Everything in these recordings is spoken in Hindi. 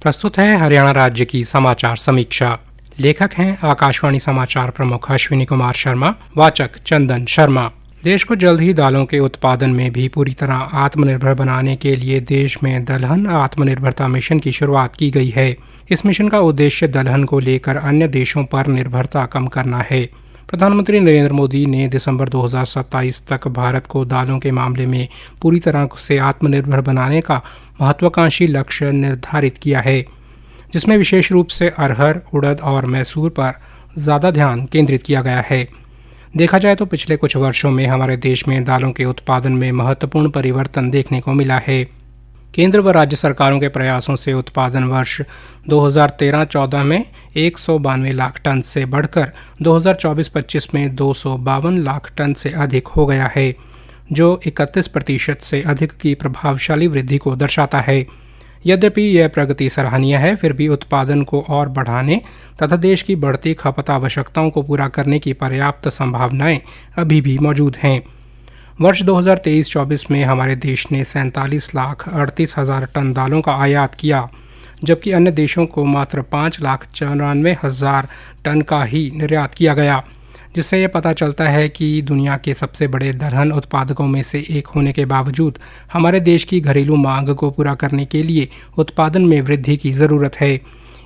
प्रस्तुत है हरियाणा राज्य की समाचार समीक्षा। लेखक हैं आकाशवाणी समाचार प्रमुख अश्विनी कुमार शर्मा, वाचक चंदन शर्मा। देश को जल्द ही दालों के उत्पादन में भी पूरी तरह आत्मनिर्भर बनाने के लिए देश में दलहन आत्मनिर्भरता मिशन की शुरुआत की गई है। इस मिशन का उद्देश्य दलहन को लेकर अन्य देशों पर निर्भरता कम करना है। प्रधानमंत्री नरेंद्र मोदी ने दिसंबर 2027 तक भारत को दालों के मामले में पूरी तरह से आत्मनिर्भर बनाने का महत्वाकांक्षी लक्ष्य निर्धारित किया है, जिसमें विशेष रूप से अरहर, उड़द और मैसूर पर ज़्यादा ध्यान केंद्रित किया गया है। देखा जाए तो पिछले कुछ वर्षों में हमारे देश में दालों के उत्पादन में महत्वपूर्ण परिवर्तन देखने को मिला है। केंद्र व राज्य सरकारों के प्रयासों से उत्पादन वर्ष 2013-14 में 192 लाख टन से बढ़कर 2024-25 में 252 लाख टन से अधिक हो गया है, जो 31% से अधिक की प्रभावशाली वृद्धि को दर्शाता है। यद्यपि यह प्रगति सराहनीय है, फिर भी उत्पादन को और बढ़ाने तथा देश की बढ़ती खपत आवश्यकताओं को पूरा करने की पर्याप्त संभावनाएं अभी भी मौजूद हैं। वर्ष 2023-24 में हमारे देश ने 47,38,000 टन दालों का आयात किया, जबकि अन्य देशों को मात्र 5,94,000 टन का ही निर्यात किया गया, जिससे यह पता चलता है कि दुनिया के सबसे बड़े दलहन उत्पादकों में से एक होने के बावजूद हमारे देश की घरेलू मांग को पूरा करने के लिए उत्पादन में वृद्धि की ज़रूरत है।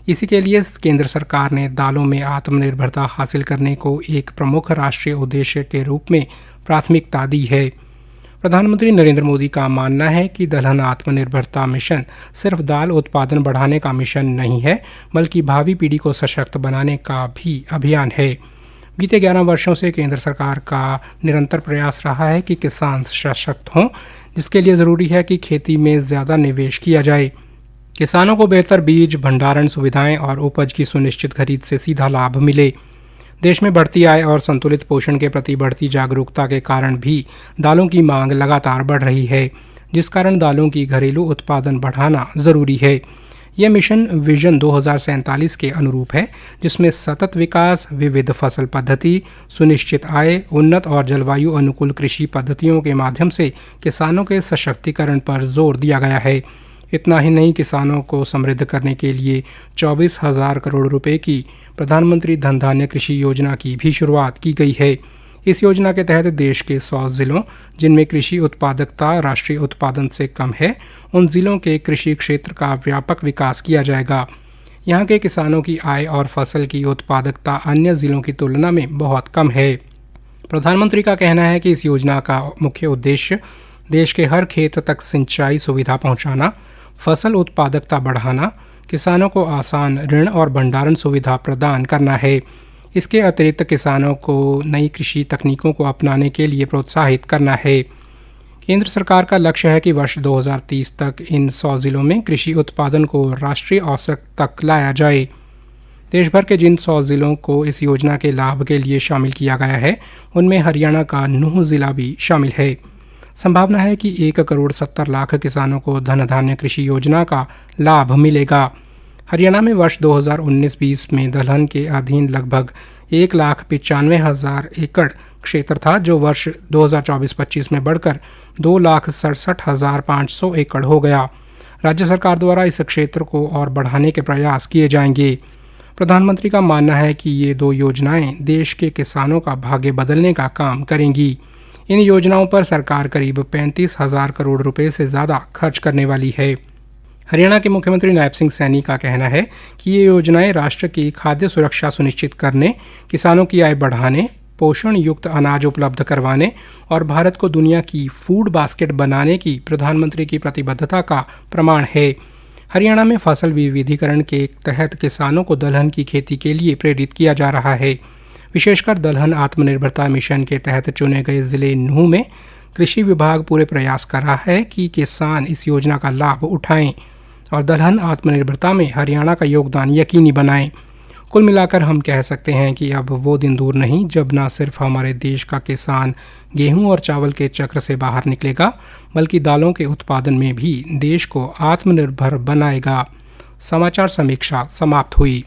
इसी के लिए केंद्र सरकार ने दालों में आत्मनिर्भरता हासिल करने को एक प्रमुख राष्ट्रीय उद्देश्य के रूप में प्राथमिकता दी है। प्रधानमंत्री नरेंद्र मोदी का मानना है कि दलहन आत्मनिर्भरता मिशन सिर्फ दाल उत्पादन बढ़ाने का मिशन नहीं है, बल्कि भावी पीढ़ी को सशक्त बनाने का भी अभियान है। बीते 11 वर्षों से केंद्र सरकार का निरंतर प्रयास रहा है कि किसान सशक्त हों, जिसके लिए ज़रूरी है कि खेती में ज़्यादा निवेश किया जाए। किसानों को बेहतर बीज, भंडारण सुविधाएं और उपज की सुनिश्चित खरीद से सीधा लाभ मिले। देश में बढ़ती आय और संतुलित पोषण के प्रति बढ़ती जागरूकता के कारण भी दालों की मांग लगातार बढ़ रही है, जिस कारण दालों की घरेलू उत्पादन बढ़ाना ज़रूरी है। यह मिशन विजन 2047 के अनुरूप है, जिसमें सतत विकास, विविध फसल पद्धति, सुनिश्चित आय, उन्नत और जलवायु अनुकूल कृषि पद्धतियों के माध्यम से किसानों के सशक्तिकरण पर जोर दिया गया है। इतना ही नहीं, किसानों को समृद्ध करने के लिए 24,000 करोड़ रुपए की प्रधानमंत्री धन धान्य कृषि योजना की भी शुरुआत की गई है। इस योजना के तहत देश के 100 जिलों जिनमें कृषि उत्पादकता राष्ट्रीय उत्पादन से कम है, उन जिलों के कृषि क्षेत्र का व्यापक विकास किया जाएगा। यहाँ के किसानों की आय और फसल की उत्पादकता अन्य जिलों की तुलना में बहुत कम है। प्रधानमंत्री का कहना है कि इस योजना का मुख्य उद्देश्य देश के हर खेत तक सिंचाई सुविधा पहुँचाना, फसल उत्पादकता बढ़ाना, किसानों को आसान ऋण और भंडारण सुविधा प्रदान करना है। इसके अतिरिक्त किसानों को नई कृषि तकनीकों को अपनाने के लिए प्रोत्साहित करना है। केंद्र सरकार का लक्ष्य है कि वर्ष 2030 तक इन 100 जिलों में कृषि उत्पादन को राष्ट्रीय औसत तक लाया जाए। देश भर के जिन 100 जिलों को इस योजना के लाभ के लिए शामिल किया गया है, उनमें हरियाणा का नूंह जिला भी शामिल है। संभावना है कि 1,70,00,000 किसानों को धन धान्य कृषि योजना का लाभ मिलेगा। हरियाणा में वर्ष 2019-20 में दलहन के अधीन लगभग 1,95,000 एकड़ क्षेत्र था, जो वर्ष 2024-25 में बढ़कर 2,67,500 एकड़ हो गया। राज्य सरकार द्वारा इस क्षेत्र को और बढ़ाने के प्रयास किए जाएंगे। प्रधानमंत्री का मानना है कि ये दो योजनाएं देश के किसानों का भाग्य बदलने का काम करेंगी। इन योजनाओं पर सरकार करीब 35,000 करोड़ रुपए से ज़्यादा खर्च करने वाली है। हरियाणा के मुख्यमंत्री नायब सिंह सैनी का कहना है कि ये योजनाएं राष्ट्र की खाद्य सुरक्षा सुनिश्चित करने, किसानों की आय बढ़ाने, पोषण युक्त अनाज उपलब्ध करवाने और भारत को दुनिया की फूड बास्केट बनाने की प्रधानमंत्री की प्रतिबद्धता का प्रमाण है। हरियाणा में फसल विविधीकरण के तहत किसानों को दलहन की खेती के लिए प्रेरित किया जा रहा है। विशेषकर दलहन आत्मनिर्भरता मिशन के तहत चुने गए जिले नूंह में कृषि विभाग पूरे प्रयास कर रहा है कि किसान इस योजना का लाभ उठाएं और दलहन आत्मनिर्भरता में हरियाणा का योगदान यकीनी बनाएं। कुल मिलाकर हम कह सकते हैं कि अब वो दिन दूर नहीं जब न सिर्फ हमारे देश का किसान गेहूं और चावल के चक्र से बाहर निकलेगा, बल्कि दालों के उत्पादन में भी देश को आत्मनिर्भर बनाएगा। समाचार समीक्षा समाप्त हुई।